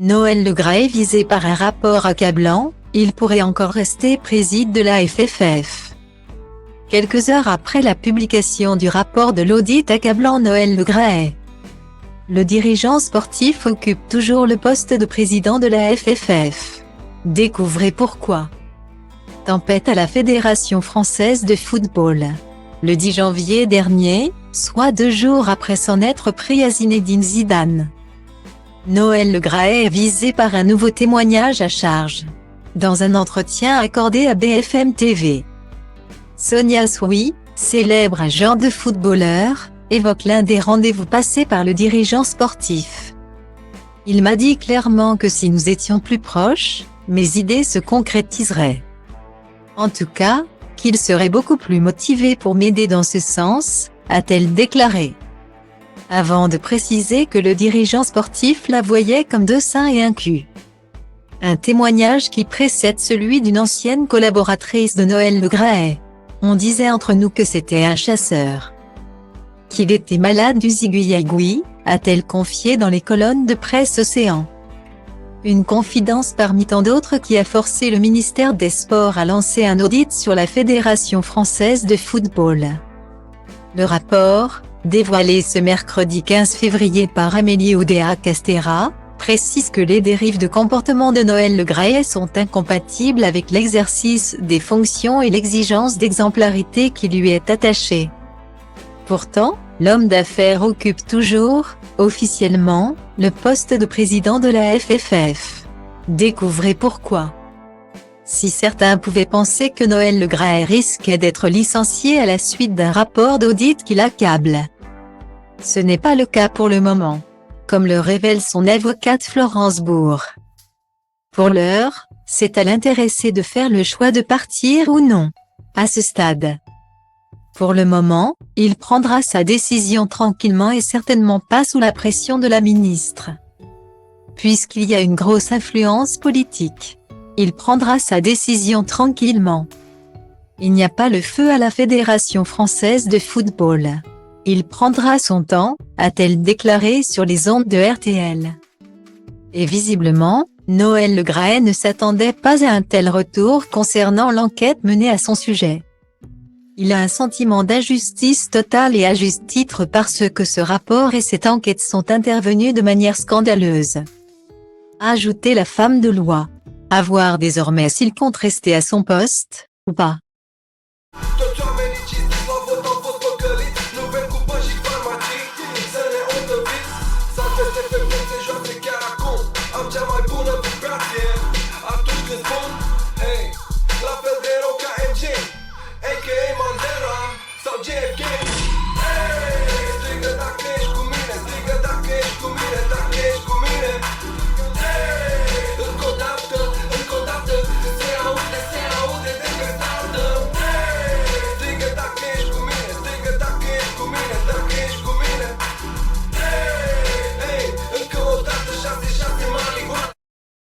Noël Le Graët visé par un rapport accablant, il pourrait encore rester président de la FFF. Quelques heures après la publication du rapport de l'audit accablant Noël Le Graët, le dirigeant sportif occupe toujours le poste de président de la FFF. Découvrez pourquoi. Tempête à la Fédération française de football. Le 10 janvier dernier, soit 2 jours après s'en être pris à Zinedine Zidane, Noël Le Graët est visé par un nouveau témoignage à charge. Dans un entretien accordé à BFM TV, Sonia Soui, célèbre agent de footballeur, évoque l'un des rendez-vous passés par le dirigeant sportif. Il m'a dit clairement que si nous étions plus proches, mes idées se concrétiseraient. En tout cas, qu'il serait beaucoup plus motivé pour m'aider dans ce sens, a-t-elle déclaré. Avant de préciser que le dirigeant sportif la voyait comme 2 seins et un cul. Un témoignage qui précède celui d'une ancienne collaboratrice de Noël Le Graët. On disait entre nous que c'était un chasseur. Qu'il était malade du zigouillagouille, a-t-elle confié dans les colonnes de Presse Océan. Une confidence parmi tant d'autres qui a forcé le ministère des Sports à lancer un audit sur la Fédération française de football. Le rapport, dévoilé ce mercredi 15 février par Amélie Oudéa-Castéra, précise que les dérives de comportement de Noël Le Graët sont incompatibles avec l'exercice des fonctions et l'exigence d'exemplarité qui lui est attachée. Pourtant, l'homme d'affaires occupe toujours, officiellement, le poste de président de la FFF. Découvrez pourquoi. Si certains pouvaient penser que Noël Le Graët risquait d'être licencié à la suite d'un rapport d'audit qui l'accable, ce n'est pas le cas pour le moment, comme le révèle son avocate Florence Bourg. Pour l'heure, c'est à l'intéressé de faire le choix de partir ou non. À ce stade, pour le moment, il prendra sa décision tranquillement et certainement pas sous la pression de la ministre. Puisqu'il y a une grosse influence politique, il prendra sa décision tranquillement. Il n'y a pas le feu à la Fédération française de football. Il prendra son temps, a-t-elle déclaré sur les ondes de RTL. Et visiblement, Noël Le Graët ne s'attendait pas à un tel retour concernant l'enquête menée à son sujet. Il a un sentiment d'injustice totale et à juste titre parce que ce rapport et cette enquête sont intervenus de manière scandaleuse. A ajouté la femme de loi. À voir désormais s'il compte rester à son poste, ou pas.